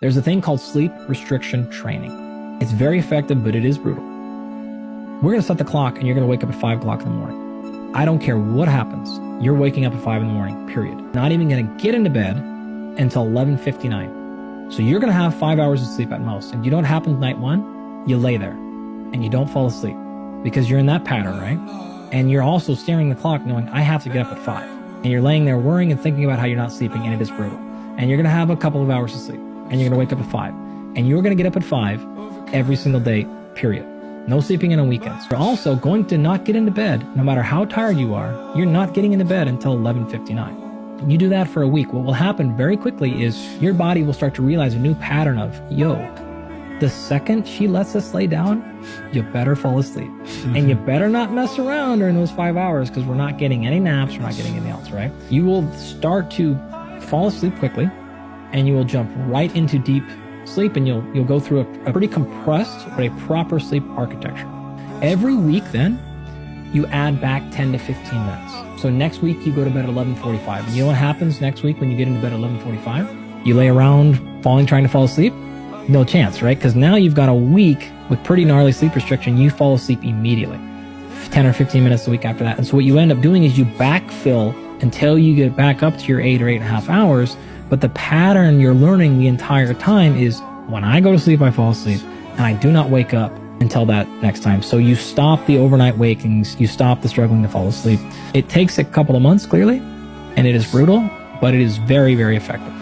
There's a thing called sleep restriction training. It's very effective, but it is brutal. We're going to set the clock and you're going to wake up at 5 o'clock in the morning. I don't care what happens. You're waking up at 5 in the morning, period. Not even going to get into bed until 11:59. So you're going to have 5 hours of sleep at most. And you know what happens night one? You lay there and you don't fall asleep because you're in that pattern, right? And you're also staring at the clock knowing I have to get up at 5. And you're laying there worrying and thinking about how you're not sleeping, and it is brutal. And you're going to have a couple of hours of sleep and you're going to wake up at 5. And you're going to get up at 5 every single day, period. No sleeping in on weekends. You're also going to not get into bed, no matter how tired you are. You're not getting into bed until 11:59. You do that for a week. What will happen very quickly is your body will start to realize a new pattern of, yo, the second she lets us lay down, you better fall asleep. And you better not mess around during those 5 hours because we're not getting any naps, we're not getting anything else, right? You will start to fall asleep quickly and you will jump right into deep sleep, and you'll go through a pretty compressed but a proper sleep architecture. Every week then, you add back 10 to 15 minutes. So next week you go to bed at 11:45. And you know what happens next week when you get into bed at 11:45? You lay around trying to fall asleep? No chance, right? Because now you've got a week with pretty gnarly sleep restriction. You fall asleep immediately. 10 or 15 minutes a week after that. And so what you end up doing is you backfill until you get back up to your 8 or 8.5 hours. But the pattern you're learning the entire time is when I go to sleep, I fall asleep, and I do not wake up until that next time. So you stop the overnight wakings, you stop the struggling to fall asleep. It takes a couple of months, clearly, and it is brutal, but it is very, very effective.